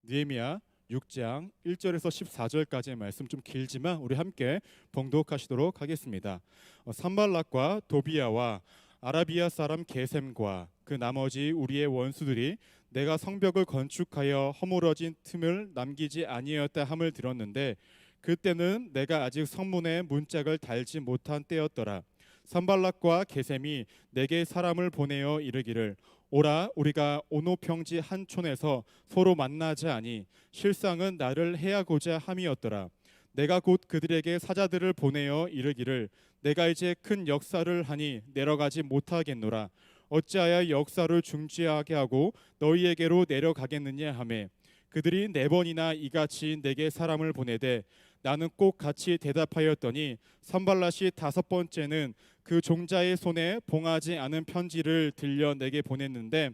느헤미야 6장 1절에서 14절까지의 말씀 좀 길지만 우리 함께 봉독하시도록 하겠습니다. 산발락과 도비야와 아라비아 사람 게셈과 그 나머지 우리의 원수들이 내가 성벽을 건축하여 허물어진 틈을 남기지 아니하였다 함을 들었는데 그때는 내가 아직 성문에 문짝을 달지 못한 때였더라. 산발락과 게셈이 내게 사람을 보내어 이르기를 오라 우리가 오노평지 한 촌에서 서로 만나자 하니 실상은 나를 해하고자 함이었더라. 내가 곧 그들에게 사자들을 보내어 이르기를 내가 이제 큰 역사를 하니 내려가지 못하겠노라. 어찌하여 역사를 중지하게 하고 너희에게로 내려가겠느냐 하매 그들이 4번이나 이같이 내게 사람을 보내되 나는 꼭 같이 대답하였더니 산발랏이 5번째는 그 종자의 손에 봉하지 않은 편지를 들려 내게 보냈는데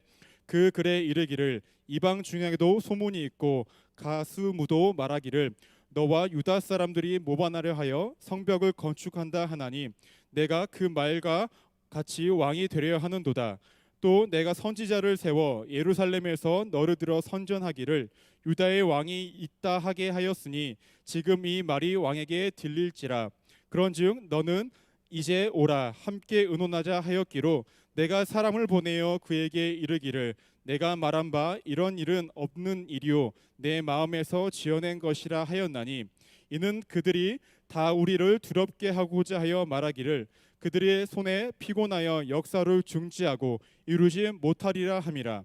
그 글에 이르기를 이방 중에도 소문이 있고 가스무도 말하기를 너와 유다 사람들이 모반하려 하여 성벽을 건축한다 하나니 내가 그 말과 같이 왕이 되려 하는도다. 또 내가 선지자를 세워 예루살렘에서 너를 들어 선전하기를 유다의 왕이 있다 하게 하였으니 지금 이 말이 왕에게 들릴지라. 그런즉 너는 이제 오라 함께 의논하자 하였기로 내가 사람을 보내어 그에게 이르기를 내가 말한 바 이런 일은 없는 일이요 내 마음에서 지어낸 것이라 하였나니 이는 그들이 다 우리를 두렵게 하고자 하여 말하기를 그들의 손에 피곤하여 역사를 중지하고 이루지 못하리라 함이라.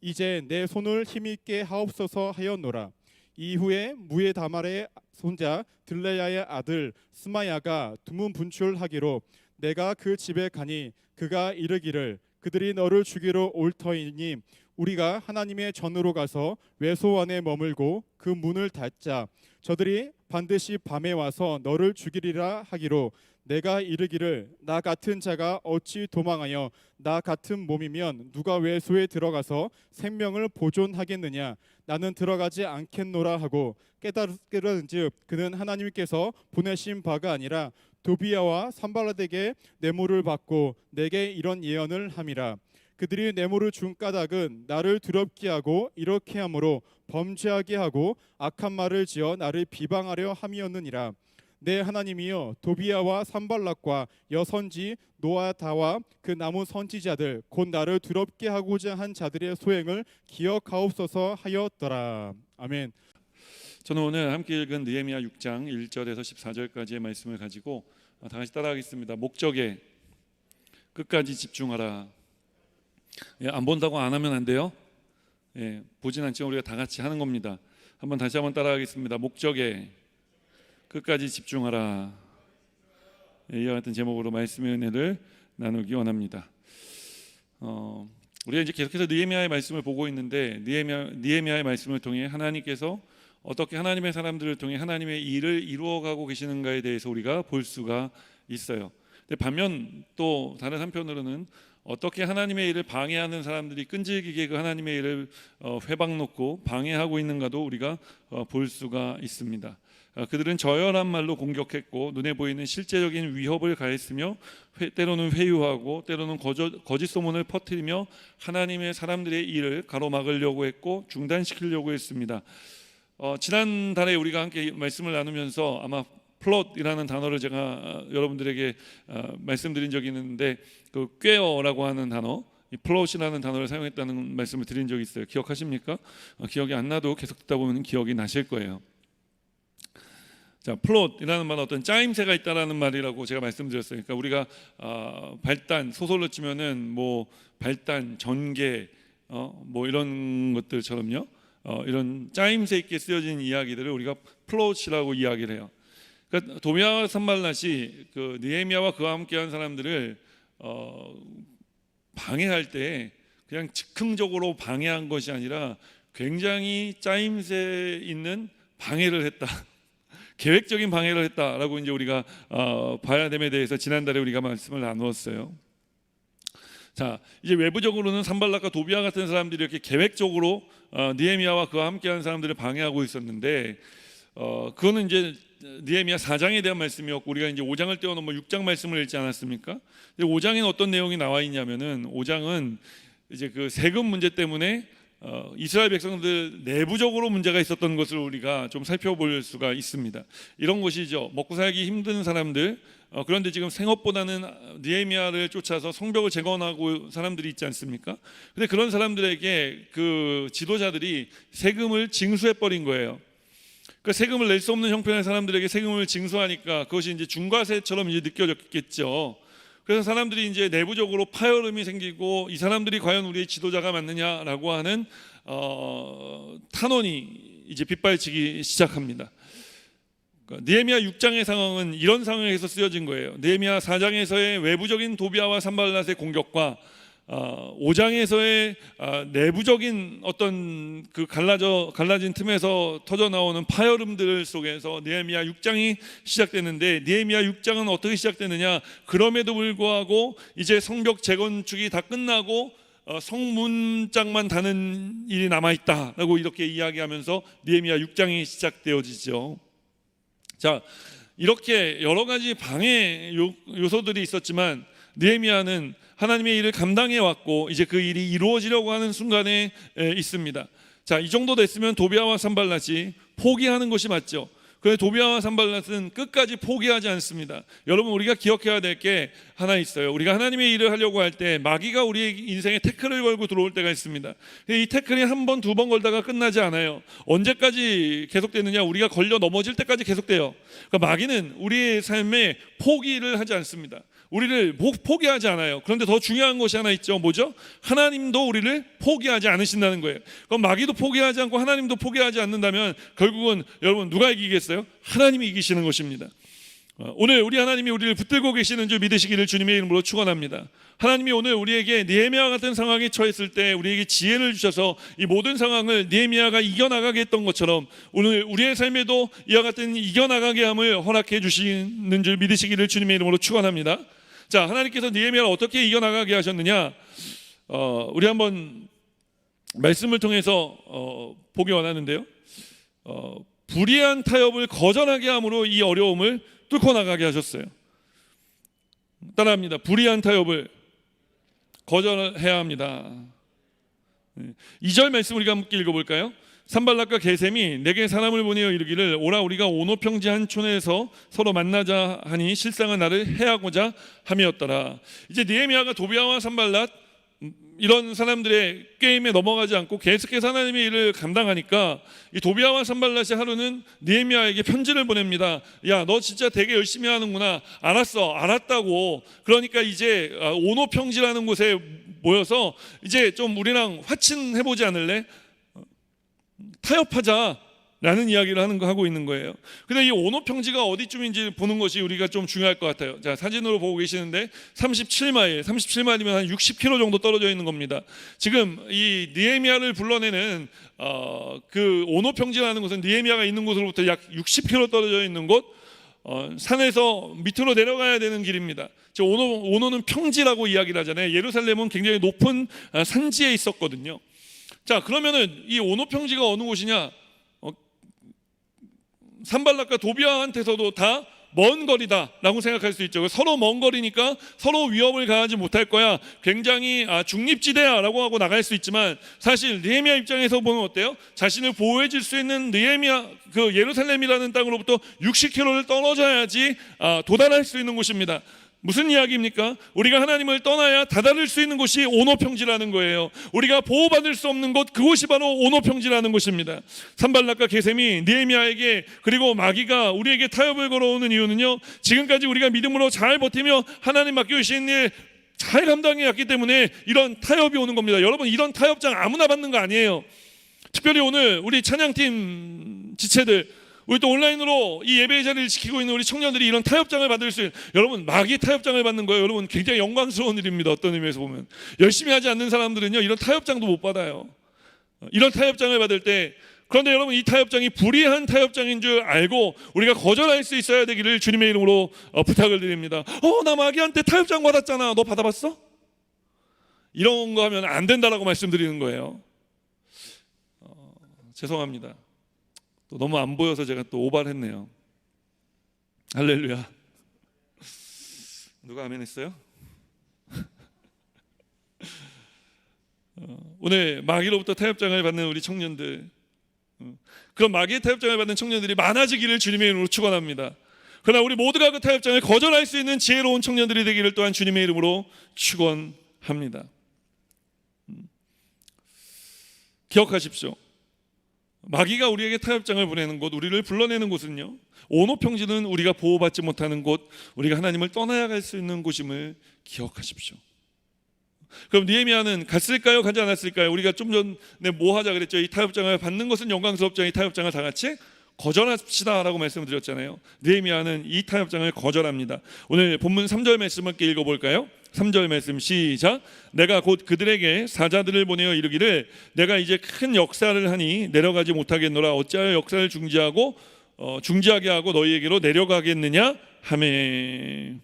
이제 내 손을 힘있게 하옵소서 하였노라. 이후에 무에다말의 손자 들레야의 아들 스마야가 두문 분출하기로 내가 그 집에 가니 그가 이르기를 그들이 너를 죽이러 올 터이니 우리가 하나님의 전으로 가서 외소 안에 머물고 그 문을 닫자. 저들이 반드시 밤에 와서 너를 죽이리라 하기로 내가 이르기를 나 같은 자가 어찌 도망하여 나 같은 몸이면 누가 외소에 들어가서 생명을 보존하겠느냐. 나는 들어가지 않겠노라 하고 깨달은즉 그는 하나님께서 보내신 바가 아니라 도비야와 산발랏에게 뇌물을 받고 내게 이런 예언을 함이라. 그들이 뇌물을 준 까닭은 나를 두렵게 하고 이렇게 함으로 범죄하게 하고 악한 말을 지어 나를 비방하려 함이었느니라. 내 하나님이여 도비야와 산발락과 여선지 노아다와 그 나무 선지자들 곧 나를 두렵게 하고자 한 자들의 소행을 기억하옵소서 하였더라. 아멘. 저는 오늘 함께 읽은 느헤미야 6장 1절에서 14절까지의 말씀을 가지고 다 같이 따라하겠습니다. 목적에 끝까지 집중하라. 안 본다고 안 하면 안 돼요. 보진 않지만 우리가 다 같이 하는 겁니다. 다시 한번 따라하겠습니다. 목적에 끝까지 집중하라. 이와 같은 제목으로 말씀의 은혜를 나누기 원합니다. 우리가 이제 계속해서 느헤미야의 말씀을 보고 있는데 느헤미야의 말씀을 통해 하나님께서 어떻게 하나님의 사람들을 통해 하나님의 일을 이루어가고 계시는가에 대해서 우리가 볼 수가 있어요. 근데 반면 또 다른 한편으로는 어떻게 하나님의 일을 방해하는 사람들이 끈질기게 그 하나님의 일을 회방 놓고 방해하고 있는가도 우리가 볼 수가 있습니다. 그들은 저열한 말로 공격했고 눈에 보이는 실제적인 위협을 가했으며 때로는 회유하고 때로는 거짓 소문을 퍼뜨리며 하나님의 사람들의 일을 가로막으려고 했고 중단시키려고 했습니다. 지난달에 우리가 함께 말씀을 나누면서 아마 플롯이라는 단어를 제가 여러분들에게 말씀드린 적이 있는데 그 꾀어라고 하는 단어, 이 플롯이라는 단어를 사용했다는 말씀을 드린 적이 있어요. 기억하십니까? 기억이 안 나도 계속 듣다 보면 기억이 나실 거예요. 자, 플롯이라는 말은 어떤 짜임새가 있다라는 말이라고 제가 말씀드렸어요. 그러니까 우리가 발단 소설로 치면은 뭐 발단, 전개, 뭐 이런 것들처럼요. 이런 짜임새 있게 쓰여진 이야기들을 우리가 플롯이라고 이야기를 해요. 그러니까 도비야와 산발랏이 그 느헤미야와 그와 함께한 사람들을 방해할 때 그냥 즉흥적으로 방해한 것이 아니라 굉장히 짜임새 있는 방해를 했다. 계획적인 방해를 했다라고 이제 우리가 봐야 됨에 대해서 지난달에 우리가 말씀을 나누었어요. 자, 이제 외부적으로는 산발락과 도비야 같은 사람들이 이렇게 계획적으로 느헤미야와 그와 함께한 사람들을 방해하고 있었는데 그거는 이제 느헤미야 4장에 대한 말씀이었고 우리가 이제 5장을 떼어넘어 6장 말씀을 읽지 않았습니까? 5장에는 어떤 내용이 나와 있냐면은 5장은 이제 그 세금 문제 때문에 이스라엘 백성들 내부적으로 문제가 있었던 것을 우리가 좀 살펴볼 수가 있습니다. 이런 것이죠. 먹고 살기 힘든 사람들, 그런데 지금 생업보다는 느헤미야를 쫓아서 성벽을 재건하고 사람들이 있지 않습니까? 근데 그런 사람들에게 그 지도자들이 세금을 징수해 버린 거예요. 그 세금을 낼 수 없는 형편의 사람들에게 세금을 징수하니까 그것이 이제 중과세처럼 이제 느껴졌겠죠. 그래서 사람들이 이제 내부적으로 파열음이 생기고 이 사람들이 과연 우리의 지도자가 맞느냐라고 하는 탄원이 이제 빗발치기 시작합니다. 그러니까 느헤미야 6장의 상황은 이런 상황에서 쓰여진 거예요. 느헤미야 4장에서의 외부적인 도비아와 산발랏의 공격과 5장에서의 내부적인 어떤 그 갈라진 틈에서 터져 나오는 파열음들 속에서 느헤미야 6장이 시작되는데, 느헤미야 6장은 어떻게 시작되느냐? 그럼에도 불구하고 이제 성벽 재건축이 다 끝나고 성문장만 다는 일이 남아 있다라고 이렇게 이야기하면서 느헤미야 6장이 시작되어지죠. 자, 이렇게 여러 가지 방해 요소들이 있었지만 느헤미야는 하나님의 일을 감당해 왔고 이제 그 일이 이루어지려고 하는 순간에 있습니다. 자, 이 정도 됐으면 도비아와 산발랏이 포기하는 것이 맞죠. 그런데 도비아와 산발랏은 끝까지 포기하지 않습니다. 여러분, 우리가 기억해야 될 게 하나 있어요. 우리가 하나님의 일을 하려고 할 때 마귀가 우리의 인생에 태클을 걸고 들어올 때가 있습니다. 이 태클이 한 번, 두 번 걸다가 끝나지 않아요. 언제까지 계속되느냐? 우리가 걸려 넘어질 때까지 계속돼요. 그러니까 마귀는 우리의 삶에 포기를 하지 않습니다. 우리를 포기하지 않아요. 그런데 더 중요한 것이 하나 있죠. 뭐죠? 하나님도 우리를 포기하지 않으신다는 거예요. 그럼 마귀도 포기하지 않고 하나님도 포기하지 않는다면 결국은 여러분 누가 이기겠어요? 하나님이 이기시는 것입니다. 오늘 우리 하나님이 우리를 붙들고 계시는 줄 믿으시기를 주님의 이름으로 축원합니다. 하나님이 오늘 우리에게 느헤미야 같은 상황에 처했을 때 우리에게 지혜를 주셔서 이 모든 상황을 느헤미야가 이겨나가게 했던 것처럼 오늘 우리의 삶에도 이와 같은 이겨나가게 함을 허락해 주시는 줄 믿으시기를 주님의 이름으로 축원합니다. 자, 하나님께서 느헤미야를 어떻게 이겨나가게 하셨느냐? 우리 한번 말씀을 통해서 보기 원하는데요. 불의한 타협을 거절하게 함으로 이 어려움을 뚫고 나가게 하셨어요. 따라합니다. 불의한 타협을 거절해야 합니다. 2절 말씀 우리가 함께 읽어볼까요? 산발랏과 게셈이 내게 사람을 보내어 이르기를 오라 우리가 오노평지 한 촌에서 서로 만나자 하니 실상은 나를 해하고자 함이었더라. 이제 느헤미야가 도비아와 산발랏 이런 사람들의 게임에 넘어가지 않고 계속해서 하나님의 일을 감당하니까 이 도비아와 산발랏이 하루는 느헤미야에게 편지를 보냅니다. 야, 너 진짜 되게 열심히 하는구나. 알았다고. 그러니까 이제 오노평지라는 곳에 모여서 이제 좀 우리랑 화친해보지 않을래? 타협하자라는 이야기를 하고 있는 거예요. 근데 이 오노평지가 어디쯤인지 보는 것이 우리가 좀 중요할 것 같아요. 자, 사진으로 보고 계시는데 37마일이면 한 60km 정도 떨어져 있는 겁니다. 지금 이 느헤미야를 불러내는 그 오노평지라는 곳은 느헤미야가 있는 곳으로부터 약 60km 떨어져 있는 곳, 산에서 밑으로 내려가야 되는 길입니다. 오노는 평지라고 이야기를 하잖아요. 예루살렘은 굉장히 높은 산지에 있었거든요. 자, 그러면은 이 오노평지가 어느 곳이냐? 산발랏과 도비아한테서도 다 먼 거리다라고 생각할 수 있죠. 서로 먼 거리니까 서로 위협을 가하지 못할 거야. 굉장히 중립지대야라고 하고 나갈 수 있지만 사실 느헤미야 입장에서 보면 어때요? 자신을 보호해 줄 수 있는 느헤미야 그 예루살렘이라는 땅으로부터 60km를 떨어져야지 도달할 수 있는 곳입니다. 무슨 이야기입니까? 우리가 하나님을 떠나야 다다를 수 있는 곳이 오노평지라는 거예요. 우리가 보호받을 수 없는 곳, 그곳이 바로 오노평지라는 곳입니다. 산발랏과 게셈이 느헤미야에게 그리고 마귀가 우리에게 타협을 걸어오는 이유는요, 지금까지 우리가 믿음으로 잘 버티며 하나님 맡겨주신 일 잘 감당해 왔기 때문에 이런 타협이 오는 겁니다. 여러분, 이런 타협장 아무나 받는 거 아니에요. 특별히 오늘 우리 찬양팀 지체들, 우리 또 온라인으로 이 예배의 자리를 지키고 있는 우리 청년들이 이런 타협장을 받을 수 있는, 여러분 마귀 타협장을 받는 거예요. 여러분 굉장히 영광스러운 일입니다. 어떤 의미에서 보면 열심히 하지 않는 사람들은요 이런 타협장도 못 받아요. 이런 타협장을 받을 때, 그런데 여러분 이 타협장이 불의한 타협장인 줄 알고 우리가 거절할 수 있어야 되기를 주님의 이름으로 부탁을 드립니다. 나 마귀한테 타협장 받았잖아. 너 받아봤어? 이런 거 하면 안 된다라고 말씀드리는 거예요. 죄송합니다. 또 너무 안 보여서 제가 또 오바를 했네요. 할렐루야. 누가 아멘 했어요? 오늘 마귀로부터 타협장을 받는 우리 청년들, 그런 마귀의 타협장을 받는 청년들이 많아지기를 주님의 이름으로 축원합니다. 그러나 우리 모두가 그 타협장을 거절할 수 있는 지혜로운 청년들이 되기를 또한 주님의 이름으로 축원합니다. 기억하십시오. 마귀가 우리에게 타협장을 보내는 곳, 우리를 불러내는 곳은요, 온호평지는 우리가 보호받지 못하는 곳, 우리가 하나님을 떠나야 갈 수 있는 곳임을 기억하십시오. 그럼 느헤미야는 갔을까요? 가지 않았을까요? 우리가 좀 전에 뭐 하자 그랬죠? 이 타협장을 받는 것은 영광스럽죠. 이 타협장을 다 같이 거절합시다 라고 말씀을 드렸잖아요. 느헤미야는 이 타협장을 거절합니다. 오늘 본문 3절 말씀 함께 읽어볼까요? 3절 말씀 시작. 내가 곧 그들에게 사자들을 보내어 이르기를 내가 이제 큰 역사를 하니 내려가지 못하겠노라. 어찌하여 역사를 중지하게 하고 너희에게로 내려가겠느냐 하매.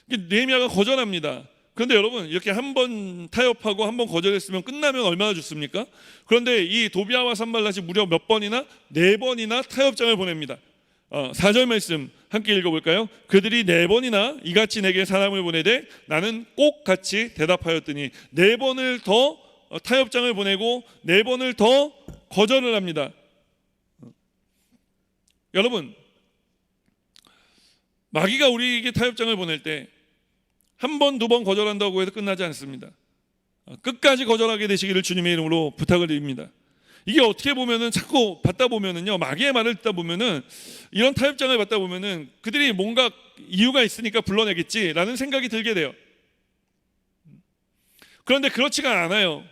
느헤미야가 거절합니다. 그런데 여러분, 이렇게 한 번 타협하고 한 번 거절했으면 끝나면 얼마나 좋습니까? 그런데 이 도비아와 산발랏이 무려 몇 번이나? 4번이나 타협장을 보냅니다. 4절 말씀 함께 읽어볼까요? 그들이 4번이나 이같이 내게 사람을 보내되 나는 꼭 같이 대답하였더니 4번을 더 타협장을 보내고 4번을 더 거절을 합니다. 여러분, 마귀가 우리에게 타협장을 보낼 때 한 번, 2번 거절한다고 해서 끝나지 않습니다. 끝까지 거절하게 되시기를 주님의 이름으로 부탁을 드립니다. 이게 어떻게 보면은 자꾸 받다 보면은요, 마귀의 말을 듣다 보면은, 이런 타협장을 받다 보면은 그들이 뭔가 이유가 있으니까 불러내겠지라는 생각이 들게 돼요. 그런데 그렇지가 않아요.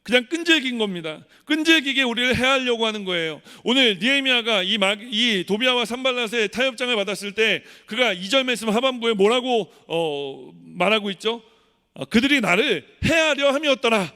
그냥 끈질긴 겁니다. 끈질기게 우리를 해하려고 하는 거예요. 오늘 느헤미야가 이 도비아와 산발랏의 타협장을 받았을 때 그가 2절 말씀 하반부에 뭐라고 말하고 있죠? 그들이 나를 해하려 함이었더라.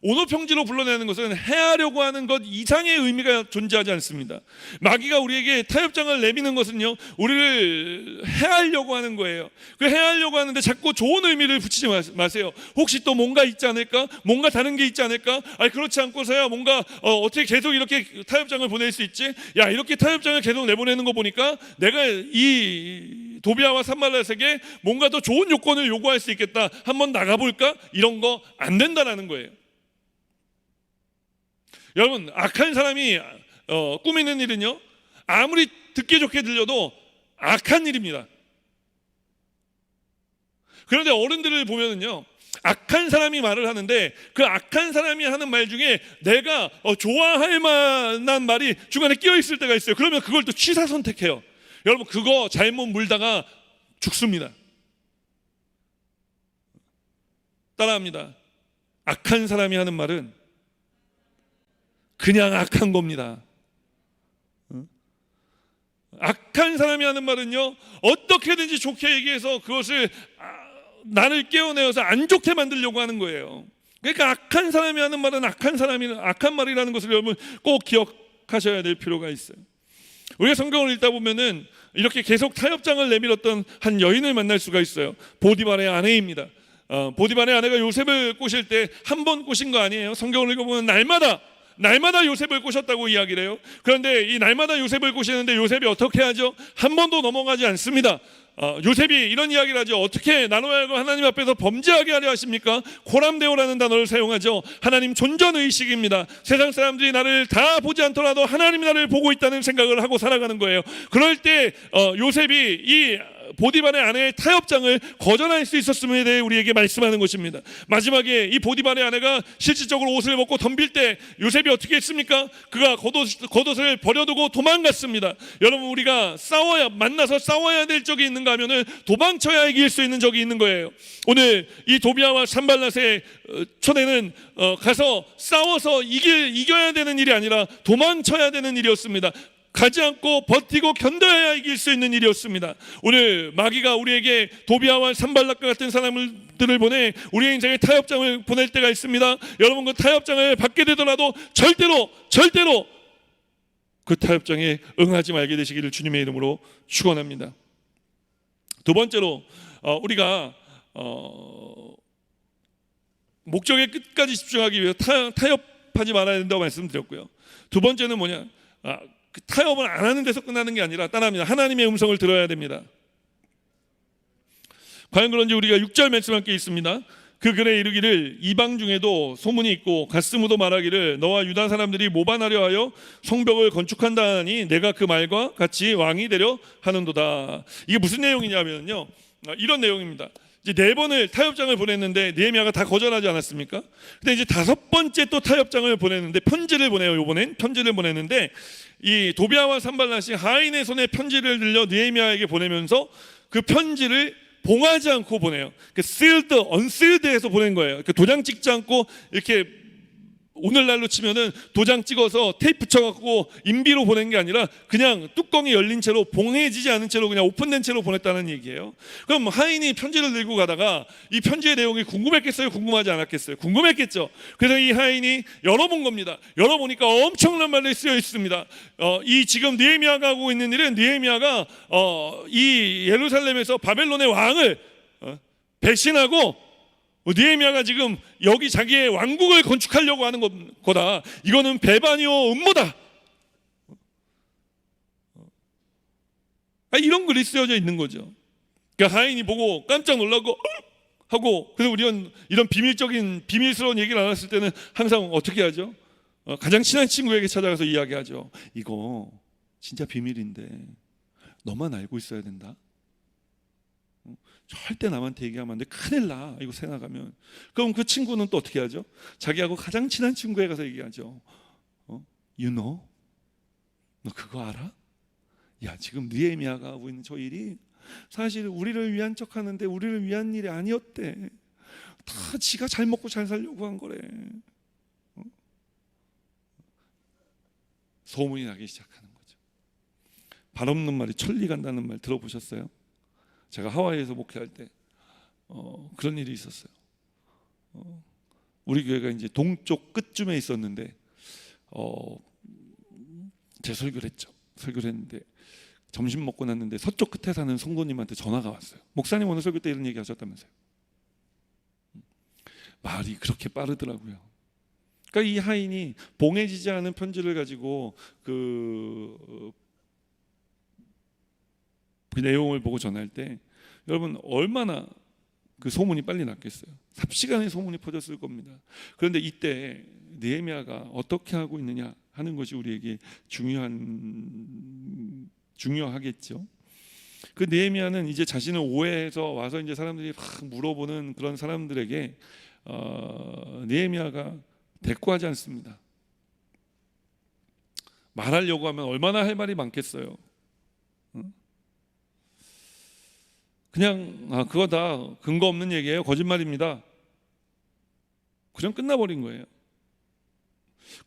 온호평지로 불러내는 것은 해하려고 하는 것 이상의 의미가 존재하지 않습니다. 마귀가 우리에게 타협장을 내미는 것은요, 우리를 해하려고 하는 거예요. 그 해하려고 하는데 자꾸 좋은 의미를 붙이지 마세요. 혹시 또 뭔가 있지 않을까? 뭔가 다른 게 있지 않을까? 아니, 그렇지 않고서야 뭔가 어떻게 계속 이렇게 타협장을 보낼 수 있지? 야, 이렇게 타협장을 계속 내보내는 거 보니까 내가 이 도비아와 산발랏에게 뭔가 더 좋은 요건을 요구할 수 있겠다. 한번 나가볼까? 이런 거 안 된다라는 거예요. 여러분, 악한 사람이 꾸미는 일은요, 아무리 듣기 좋게 들려도 악한 일입니다. 그런데 어른들을 보면은요, 악한 사람이 말을 하는데 그 악한 사람이 하는 말 중에 내가 좋아할 만한 말이 중간에 끼어 있을 때가 있어요. 그러면 그걸 또 취사 선택해요. 여러분, 그거 잘못 물다가 죽습니다. 따라합니다. 악한 사람이 하는 말은 그냥 악한 겁니다. 악한 사람이 하는 말은요, 어떻게든지 좋게 얘기해서 그것을 나를 깨어내어서 안 좋게 만들려고 하는 거예요. 그러니까 악한 사람이 하는 말은 악한 말이라는 것을 여러분 꼭 기억하셔야 될 필요가 있어요. 우리가 성경을 읽다 보면은 이렇게 계속 타협장을 내밀었던 한 여인을 만날 수가 있어요. 보디발의 아내입니다. 보디발의 아내가 요셉을 꼬실 때 한 번 꼬신 거 아니에요. 성경을 읽어보면 날마다 요셉을 꼬셨다고 이야기를 해요. 그런데 이 날마다 요셉을 꼬시는데 요셉이 어떻게 하죠? 한 번도 넘어가지 않습니다. 요셉이 이런 이야기를 하죠. 어떻게 나로 하여금 하나님 앞에서 범죄하게 하려 하십니까? 코람데오라는 단어를 사용하죠. 하나님 존전의식입니다. 세상 사람들이 나를 다 보지 않더라도 하나님이 나를 보고 있다는 생각을 하고 살아가는 거예요. 그럴 때 요셉이 이 보디발의 아내의 타협장을 거절할 수 있었음에 대해 우리에게 말씀하는 것입니다. 마지막에 이 보디발의 아내가 실질적으로 옷을 벗고 덤빌 때 요셉이 어떻게 했습니까? 그가 겉옷을 버려두고 도망갔습니다. 여러분, 우리가 만나서 싸워야 될 적이 있는가 하면은 도망쳐야 이길 수 있는 적이 있는 거예요. 오늘 이 도비아와 산발랏의 초대는 가서 싸워서 이겨야 되는 일이 아니라 도망쳐야 되는 일이었습니다. 가지 않고 버티고 견뎌야 이길 수 있는 일이었습니다. 오늘 마귀가 우리에게 도비아와 산발랏과 같은 사람들을 보내 우리의 인생에 타협장을 보낼 때가 있습니다. 여러분, 그 타협장을 받게 되더라도 절대로 그 타협장에 응하지 말게 되시기를 주님의 이름으로 축원합니다. 두 번째로 우리가 목적의 끝까지 집중하기 위해서 타협하지 말아야 된다고 말씀드렸고요. 두 번째는 뭐냐? 그 타협을 안 하는 데서 끝나는 게 아니라 따라합니다. 하나님의 음성을 들어야 됩니다. 과연 그런지 우리가 6절 말씀 함께 있습니다. 그 글에 이르기를 이방 중에도 소문이 있고 갓스무도 말하기를 너와 유다 사람들이 모반하려 하여 성벽을 건축한다 하니 내가 그 말과 같이 왕이 되려 하는도다. 이게 무슨 내용이냐면요, 이런 내용입니다. 이제 4번을 타협장을 보냈는데 느헤미야가 다 거절하지 않았습니까? 근데 이제 5번째 또 타협장을 보냈는데 편지를 보내요. 이번엔 편지를 보냈는데 이 도비아와 산발랏이 하인의 손에 편지를 들려 느헤미야에게 보내면서 그 편지를 봉하지 않고 보내요. 그 sealed, unsealed해서 보낸 거예요. 그 도장 찍지 않고 이렇게 오늘날로 치면은 도장 찍어서 테이프 쳐갖고 인비로 보낸 게 아니라 그냥 뚜껑이 열린 채로 봉해지지 않은 채로 그냥 오픈된 채로 보냈다는 얘기예요. 그럼 하인이 편지를 들고 가다가 이 편지의 내용이 궁금했겠어요? 궁금하지 않았겠어요? 궁금했겠죠. 그래서 이 하인이 열어본 겁니다. 열어보니까 엄청난 말들이 쓰여 있습니다. 이 지금 느헤미야가 하고 있는 일은 느헤미야가 이 예루살렘에서 바벨론의 왕을 배신하고 느헤미야가 지금 여기 자기의 왕국을 건축하려고 하는 거다. 이거는 배반이요 음모다. 이런 글이 쓰여져 있는 거죠. 그러니까 하인이 보고 깜짝 놀라고 하고, 그래서 우리는 이런 비밀스러운 얘기를 안 했을 때는 항상 어떻게 하죠? 가장 친한 친구에게 찾아가서 이야기하죠. 이거 진짜 비밀인데 너만 알고 있어야 된다. 절대 남한테 얘기하면 안 돼. 큰일 나. 이거 새 나가면. 그럼 그 친구는 또 어떻게 하죠? 자기하고 가장 친한 친구에 가서 얘기하죠. You know? 너 그거 알아? 야, 지금 느헤미야가 하고 있는 저 일이 사실 우리를 위한 척 하는데 우리를 위한 일이 아니었대. 다 지가 잘 먹고 잘 살려고 한 거래. 소문이 나기 시작하는 거죠. 발 없는 말이 천리 간다는 말 들어보셨어요? 제가 하와이에서 목회할 때 그런 일이 있었어요. 우리 교회가 이제 동쪽 끝쯤에 있었는데 제 설교를 했죠. 설교를 했는데 점심 먹고 났는데 서쪽 끝에 사는 성도님한테 전화가 왔어요. 목사님 오늘 설교 때 이런 얘기 하셨다면서요. 말이 그렇게 빠르더라고요. 그러니까 이 하인이 봉해지지 않은 편지를 가지고 그 내용을 보고 전할 때 여러분 얼마나 그 소문이 빨리 났겠어요. 삽시간에 소문이 퍼졌을 겁니다. 그런데 이때 느헤미야가 어떻게 하고 있느냐 하는 것이 우리에게 중요하겠죠. 그 느헤미야는 이제 자신을 오해해서 와서 이제 사람들이 막 물어보는 그런 사람들에게 느헤미야가 대꾸하지 않습니다. 말하려고 하면 얼마나 할 말이 많겠어요. 그냥 그거 다 근거 없는 얘기예요. 거짓말입니다. 그냥 끝나버린 거예요.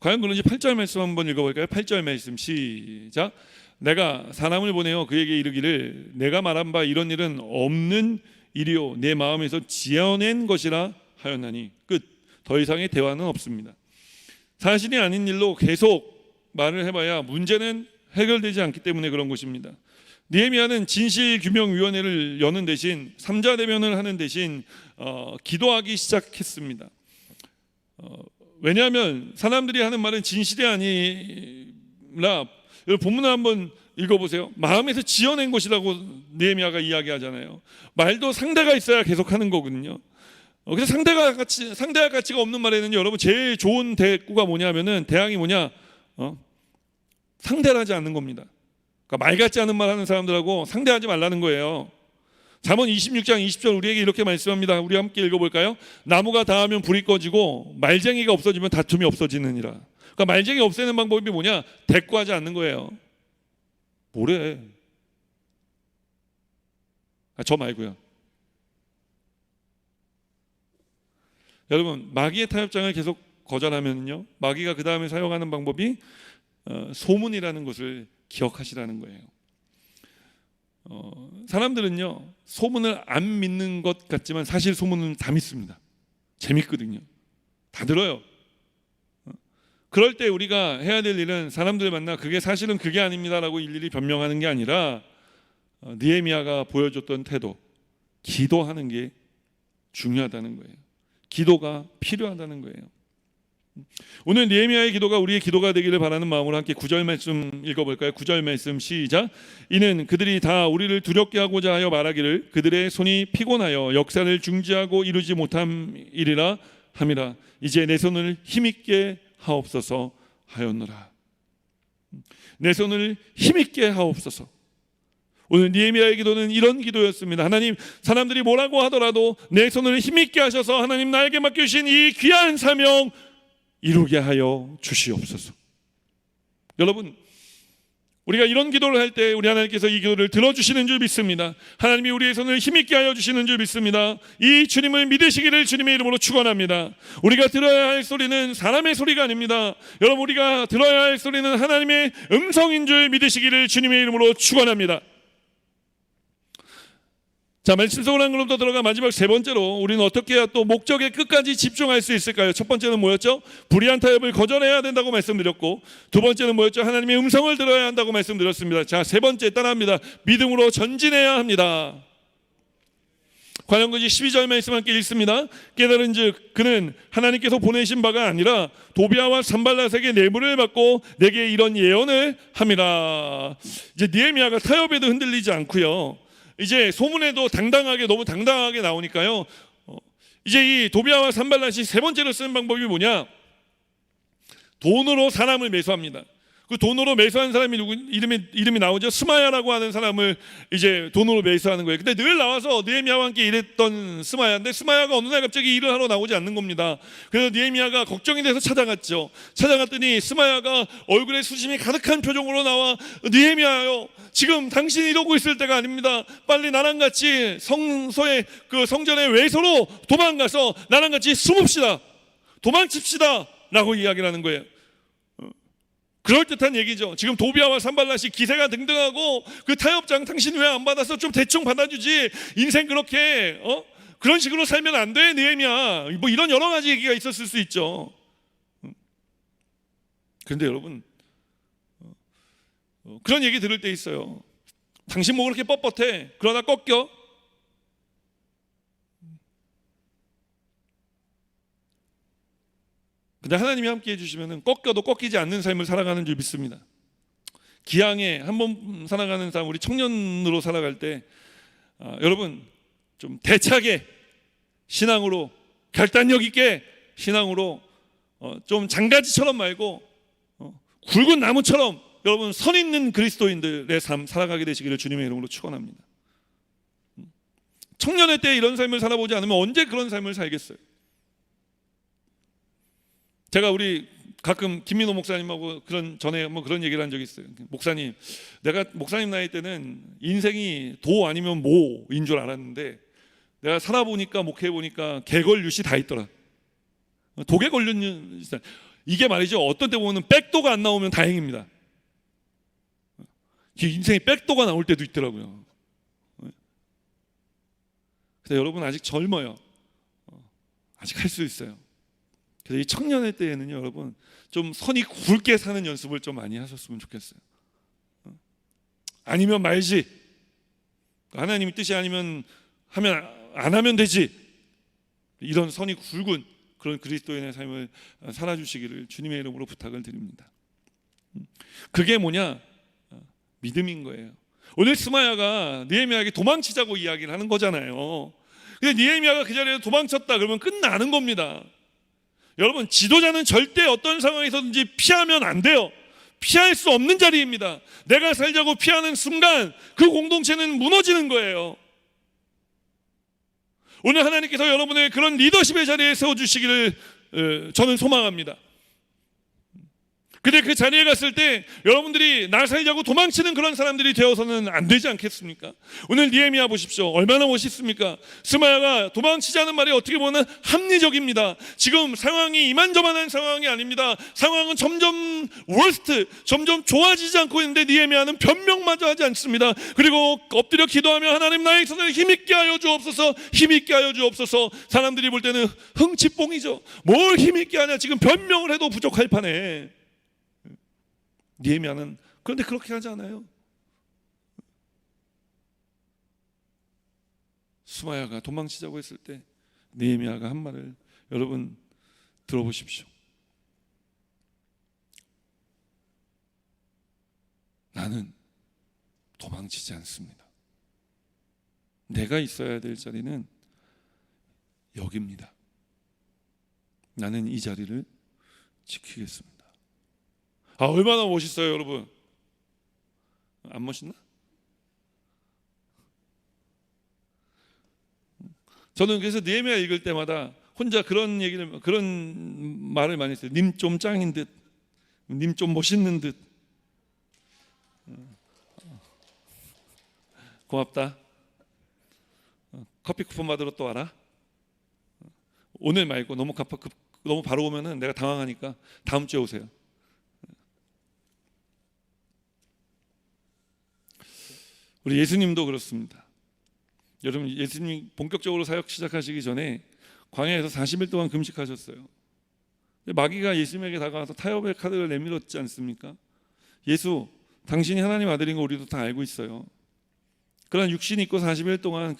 과연 그런지 8절 말씀 한번 읽어볼까요? 8절 말씀 시작. 내가 사람을 보내어 그에게 이르기를 내가 말한 바 이런 일은 없는 일이요 내 마음에서 지어낸 것이라 하였나니. 끝. 더 이상의 대화는 없습니다. 사실이 아닌 일로 계속 말을 해봐야 문제는 해결되지 않기 때문에 그런 것입니다. 느헤미야는 진실규명위원회를 여는 대신 삼자대면을 하는 대신 기도하기 시작했습니다. 왜냐하면 사람들이 하는 말은 진실이 아니라 본문을 한번 읽어보세요. 마음에서 지어낸 것이라고 느헤미야가 이야기하잖아요. 말도 상대가 있어야 계속하는 거거든요. 그래서 상대할 가치가 없는 말에는 여러분 제일 좋은 대꾸가 뭐냐면은 대항이 뭐냐? 상대를 하지 않는 겁니다. 그러니까 말 같지 않은 말 하는 사람들하고 상대하지 말라는 거예요. 잠언 26장 20절 우리에게 이렇게 말씀합니다. 우리 함께 읽어볼까요? 나무가 닿으면 불이 꺼지고 말쟁이가 없어지면 다툼이 없어지느니라. 그러니까 말쟁이 없애는 방법이 뭐냐? 대꾸하지 않는 거예요. 뭐래? 저 말고요. 여러분 마귀의 타협장을 계속 거절하면요, 마귀가 그 다음에 사용하는 방법이 소문이라는 것을 기억하시라는 거예요. 사람들은요 소문을 안 믿는 것 같지만 사실 소문은 다 믿습니다. 재밌거든요. 다 들어요. 그럴 때 우리가 해야 될 일은 사람들 만나 그게 사실은 그게 아닙니다라고 일일이 변명하는 게 아니라 느헤미야가 보여줬던 태도, 기도하는 게 중요하다는 거예요. 기도가 필요하다는 거예요. 오늘 느헤미야의 기도가 우리의 기도가 되기를 바라는 마음으로 함께 9절 말씀 읽어볼까요? 9절 말씀 시작. 이는 그들이 다 우리를 두렵게 하고자 하여 말하기를 그들의 손이 피곤하여 역사를 중지하고 이루지 못함이리라 함이라. 이제 내 손을 힘있게 하옵소서 하였노라. 내 손을 힘있게 하옵소서. 오늘 느헤미야의 기도는 이런 기도였습니다. 하나님, 사람들이 뭐라고 하더라도 내 손을 힘있게 하셔서 하나님 나에게 맡겨주신 이 귀한 사명 이루게 하여 주시옵소서. 여러분, 우리가 이런 기도를 할 때 우리 하나님께서 이 기도를 들어주시는 줄 믿습니다. 하나님이 우리의 손을 힘있게 하여 주시는 줄 믿습니다. 이 주님을 믿으시기를 주님의 이름으로 축원합니다. 우리가 들어야 할 소리는 사람의 소리가 아닙니다. 여러분, 우리가 들어야 할 소리는 하나님의 음성인 줄 믿으시기를 주님의 이름으로 축원합니다. 자, 말씀 속으로 한 걸음 더 들어가 마지막 세 번째로 우리는 어떻게 해야 또 목적에 끝까지 집중할 수 있을까요? 첫 번째는 뭐였죠? 불의한 타협을 거절해야 된다고 말씀드렸고, 두 번째는 뭐였죠? 하나님의 음성을 들어야 한다고 말씀드렸습니다. 자, 세 번째 따라합니다. 믿음으로 전진해야 합니다. 관용구지 12절 말씀 함께 읽습니다. 깨달은즉 그는 하나님께서 보내신 바가 아니라 도비아와 산발랏에게 뇌물을 받고 내게 이런 예언을 함이라. 이제 느헤미야가 타협에도 흔들리지 않고요, 이제 소문에도 당당하게, 너무 당당하게 나오니까요, 이제 이 도비아와 산발랏이 세 번째로 쓰는 방법이 뭐냐? 돈으로 사람을 매수합니다. 그 돈으로 매수한 사람이 누구 이름이 나오죠? 스마야라고 하는 사람을 이제 돈으로 매수하는 거예요. 근데 늘 나와서 느헤미야와 함께 일했던 스마야인데, 스마야가 어느 날 갑자기 일을 하러 나오지 않는 겁니다. 그래서 느헤미야가 걱정이 돼서 찾아갔죠. 찾아갔더니 스마야가 얼굴에 수심이 가득한 표정으로 나와, 느헤미야요, 지금 당신이 이러고 있을 때가 아닙니다. 빨리 나랑 같이 성소의 그 성전의 외소로 도망가서 나랑 같이 숨읍시다, 도망칩시다 라고 이야기를 하는 거예요. 그럴듯한 얘기죠. 지금 도비아와 산발랏이 기세가 등등하고 그 타협장 당신 왜 안 받아서 좀 대충 받아주지, 인생 그렇게 그런 식으로 살면 안 돼 느헤미야, 뭐 이런 여러 가지 얘기가 있었을 수 있죠. 그런데 여러분, 그런 얘기 들을 때 있어요. 당신 뭐 그렇게 뻣뻣해, 그러다 꺾여. 근데 하나님이 함께 해주시면 꺾여도 꺾이지 않는 삶을 살아가는 줄 믿습니다. 기왕에 한번 살아가는 삶, 우리 청년으로 살아갈 때 여러분 좀 대차게 신앙으로, 결단력 있게 신앙으로, 좀 장가지처럼 말고 굵은 나무처럼 여러분 선 있는 그리스도인들의 삶 살아가게 되시기를 주님의 이름으로 축원합니다. 청년의 때 이런 삶을 살아보지 않으면 언제 그런 삶을 살겠어요? 제가 우리 가끔 김민호 목사님하고 전에 그런 얘기를 한 적이 있어요. 목사님, 내가 목사님 나이 때는 인생이 도 아니면 모인 줄 알았는데 내가 살아보니까, 목회해보니까 개걸윷이 다 있더라. 독에 걸린, 이게 말이죠, 어떤 때 보면 백도가 안 나오면 다행입니다. 인생에 백도가 나올 때도 있더라고요. 근데 여러분 아직 젊어요. 아직 할 수 있어요. 그래서 이 청년의 때에는요, 여러분 좀 선이 굵게 사는 연습을 좀 많이 하셨으면 좋겠어요. 아니면 말지, 하나님의 뜻이 아니면 안 하면 되지, 이런 선이 굵은 그런 그리스도인의 삶을 살아주시기를 주님의 이름으로 부탁을 드립니다. 그게 뭐냐? 믿음인 거예요. 오늘 스마야가 느헤미야에게 도망치자고 이야기를 하는 거잖아요. 근데 느헤미야가 그 자리에서 도망쳤다 그러면 끝나는 겁니다. 여러분, 지도자는 절대 어떤 상황에서든지 피하면 안 돼요. 피할 수 없는 자리입니다. 내가 살자고 피하는 순간 그 공동체는 무너지는 거예요. 오늘 하나님께서 여러분의 그런 리더십의 자리에 세워주시기를 저는 소망합니다. 근데 그 자리에 갔을 때 여러분들이 나 살자고 도망치는 그런 사람들이 되어서는 안 되지 않겠습니까? 오늘 느헤미야 보십시오. 얼마나 멋있습니까? 스마야가 도망치자는 말이 어떻게 보면 합리적입니다. 지금 상황이 이만저만한 상황이 아닙니다. 상황은 점점 워스트, 점점 좋아지지 않고 있는데 느헤미야는 변명마저 하지 않습니다. 그리고 엎드려 기도하며 하나님 나의 손을 힘있게 하여 주옵소서, 힘있게 하여 주옵소서. 사람들이 볼 때는 흥칫뽕이죠. 뭘 힘있게 하냐, 지금 변명을 해도 부족할 판에. 느헤미야는 그런데 그렇게 하지 않아요. 스마야가 도망치자고 했을 때 느헤미야가 한 말을 여러분 들어보십시오. 나는 도망치지 않습니다. 내가 있어야 될 자리는 여기입니다. 나는 이 자리를 지키겠습니다. 얼마나 멋있어요, 여러분. 안 멋있나? 저는 그래서 느헤미야 읽을 때마다 혼자 그런 말을 많이 했어요. 님 좀 짱인 듯, 님 좀 멋있는 듯. 고맙다. 커피 쿠폰 받으러 또 와라. 오늘 말고 너무 바로 오면은 내가 당황하니까 다음 주에 오세요. 우리 예수님도 그렇습니다. 여러분, 예수님 본격적으로 사역 시작하시기 전에 광야에서 40일 동안 금식하셨어요. 마귀가 예수님에게 다가와서 타협의 카드를 내밀었지 않습니까? 예수, 당신이 하나님 아들인 거 우리도 다 알고 있어요. 그러나 육신 입고 40일 동안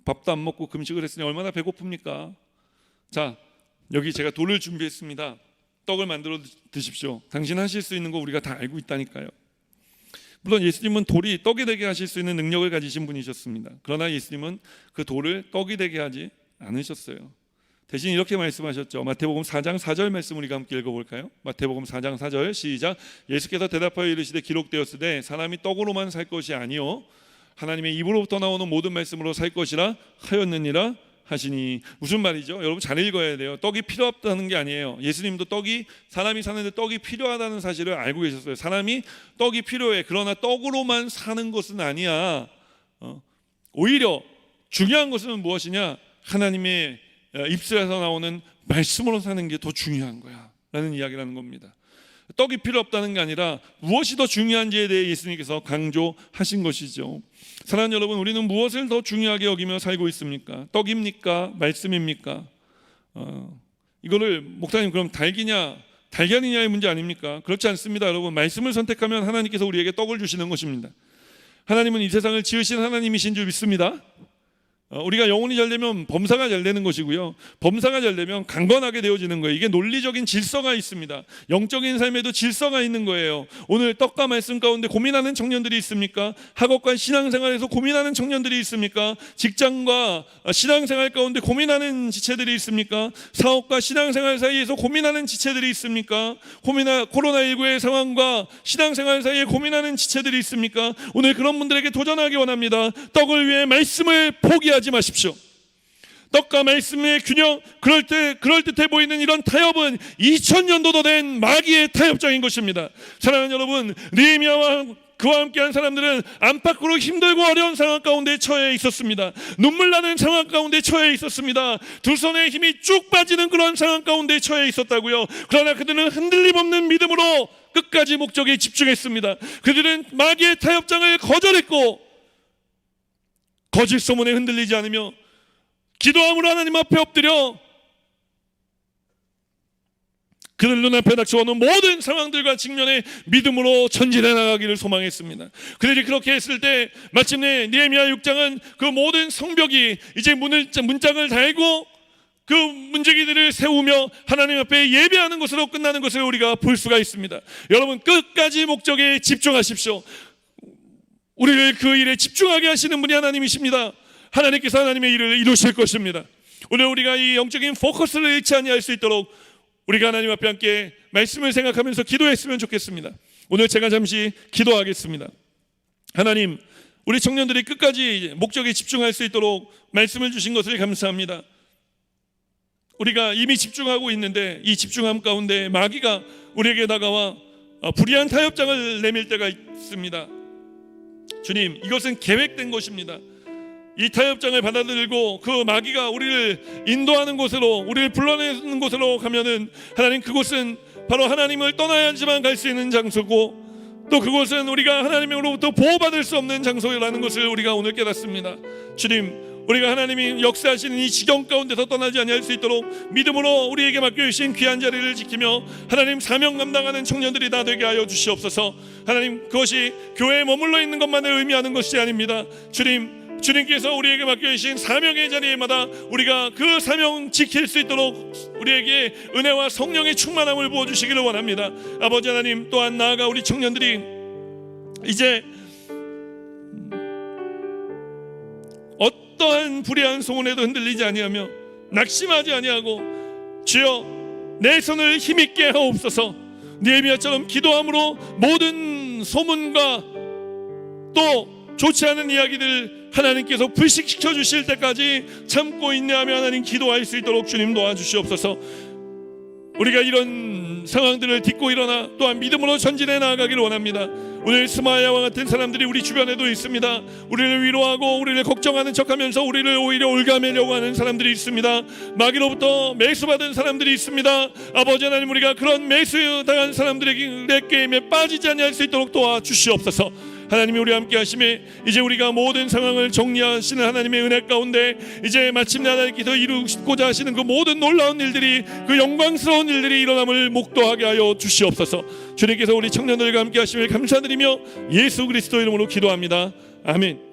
밥도 안 먹고 금식을 했으니 얼마나 배고픕니까? 자, 여기 제가 돌을 준비했습니다. 떡을 만들어 드십시오. 당신 하실 수 있는 거 우리가 다 알고 있다니까요. 물론 예수님은 돌이 떡이 되게 하실 수 있는 능력을 가지신 분이셨습니다. 그러나 예수님은 그 돌을 떡이 되게 하지 않으셨어요. 대신 이렇게 말씀하셨죠. 마태복음 4장 4절 말씀 우리가 함께 읽어볼까요? 마태복음 4장 4절 시작. 예수께서 대답하여 이르시되 기록되었으되 사람이 떡으로만 살 것이 아니요 하나님의 입으로부터 나오는 모든 말씀으로 살 것이라 하였느니라 하시니. 무슨 말이죠? 여러분 잘 읽어야 돼요. 떡이 필요 없다는 게 아니에요. 예수님도 사람이 사는데 떡이 필요하다는 사실을 알고 계셨어요. 사람이 떡이 필요해. 그러나 떡으로만 사는 것은 아니야. 오히려 중요한 것은 무엇이냐? 하나님의 입술에서 나오는 말씀으로 사는 게 더 중요한 거야 라는 이야기라는 겁니다. 떡이 필요 없다는 게 아니라 무엇이 더 중요한지에 대해 예수님께서 강조하신 것이죠. 사랑하는 여러분, 우리는 무엇을 더 중요하게 여기며 살고 있습니까? 떡입니까? 말씀입니까? 이거를 목사님 그럼 달걀이냐의 문제 아닙니까? 그렇지 않습니다. 여러분, 말씀을 선택하면 하나님께서 우리에게 떡을 주시는 것입니다. 하나님은 이 세상을 지으신 하나님이신 줄 믿습니다. 우리가 영혼이 잘 되면 범사가 잘 되는 것이고요, 범사가 잘 되면 강건하게 되어지는 거예요. 이게 논리적인 질서가 있습니다. 영적인 삶에도 질서가 있는 거예요. 오늘 떡과 말씀 가운데 고민하는 청년들이 있습니까? 학업과 신앙생활에서 고민하는 청년들이 있습니까? 직장과 신앙생활 가운데 고민하는 지체들이 있습니까? 사업과 신앙생활 사이에서 고민하는 지체들이 있습니까? 코로나19의 상황과 신앙생활 사이에 고민하는 지체들이 있습니까? 오늘 그런 분들에게 도전하기 원합니다. 떡을 위해 말씀을 포기하지 마십시오. 떡과 말씀의 균형, 그럴듯해 보이는 이런 타협은 2000년도도 된 마귀의 타협장인 것입니다. 사랑하는 여러분, 느헤미야와 그와 함께한 사람들은 안팎으로 힘들고 어려운 상황 가운데 처해 있었습니다. 눈물 나는 상황 가운데 처해 있었습니다. 두 손에 힘이 쭉 빠지는 그런 상황 가운데 처해 있었다고요. 그러나 그들은 흔들림 없는 믿음으로 끝까지 목적에 집중했습니다. 그들은 마귀의 타협장을 거절했고 거짓 소문에 흔들리지 않으며 기도함으로 하나님 앞에 엎드려 그들 눈앞에 닥쳐오는 모든 상황들과 직면해 믿음으로 전진해 나가기를 소망했습니다. 그들이 그렇게 했을 때 마침내 느헤미야 6장은 그 모든 성벽이 이제 문짝을 달고 그 문제기들을 세우며 하나님 앞에 예배하는 것으로 끝나는 것을 우리가 볼 수가 있습니다. 여러분, 끝까지 목적에 집중하십시오. 우리를 그 일에 집중하게 하시는 분이 하나님이십니다. 하나님께서 하나님의 일을 이루실 것입니다. 오늘 우리가 이 영적인 포커스를 잃지 아니할 수 있도록 우리가 하나님 앞에 함께 말씀을 생각하면서 기도했으면 좋겠습니다. 오늘 제가 잠시 기도하겠습니다. 하나님, 우리 청년들이 끝까지 목적에 집중할 수 있도록 말씀을 주신 것을 감사합니다. 우리가 이미 집중하고 있는데 이 집중함 가운데 마귀가 우리에게 다가와 불의한 타협장을 내밀 때가 있습니다. 주님, 이것은 계획된 것입니다. 이 타협장을 받아들이고 그 마귀가 우리를 인도하는 곳으로, 우리를 불러내는 곳으로 가면은 하나님, 그곳은 바로 하나님을 떠나야지만 갈 수 있는 장소고 또 그곳은 우리가 하나님으로부터 보호받을 수 없는 장소라는 것을 우리가 오늘 깨닫습니다. 주님, 우리가 하나님이 역사하시는 이 지경 가운데서 떠나지 아니할 수 있도록 믿음으로 우리에게 맡겨주신 귀한 자리를 지키며 하나님 사명 감당하는 청년들이 다 되게 하여 주시옵소서. 하나님, 그것이 교회에 머물러 있는 것만을 의미하는 것이 아닙니다. 주님께서 우리에게 맡겨주신 사명의 자리에마다 우리가 그 사명 지킬 수 있도록 우리에게 은혜와 성령의 충만함을 부어주시기를 원합니다. 아버지 하나님, 또한 나아가 우리 청년들이 이제 어떠한 불의한 소원에도 흔들리지 아니하며 낙심하지 아니하고 주여 내 손을 힘있게 하옵소서. 느헤미야처럼 기도함으로 모든 소문과 또 좋지 않은 이야기들 하나님께서 불식시켜 주실 때까지 참고 인내하며 하나님 기도할 수 있도록 주님 도와주시옵소서. 우리가 이런 상황들을 딛고 일어나 또한 믿음으로 전진해 나아가기를 원합니다. 오늘 스마야와 같은 사람들이 우리 주변에도 있습니다. 우리를 위로하고 우리를 걱정하는 척하면서 우리를 오히려 올가매려고 하는 사람들이 있습니다. 마귀로부터 매수받은 사람들이 있습니다. 아버지 하나님, 우리가 그런 매수당한 사람들의 게임에 빠지지 아니할 수 있도록 도와주시옵소서. 하나님이 우리와 함께 하심에 이제 우리가 모든 상황을 정리하시는 하나님의 은혜 가운데 이제 마침내 하나님께서 이루고자 하시는 그 모든 놀라운 일들이, 그 영광스러운 일들이 일어남을 목도하게 하여 주시옵소서. 주님께서 우리 청년들과 함께 하심을 감사드리며 예수 그리스도 이름으로 기도합니다. 아멘.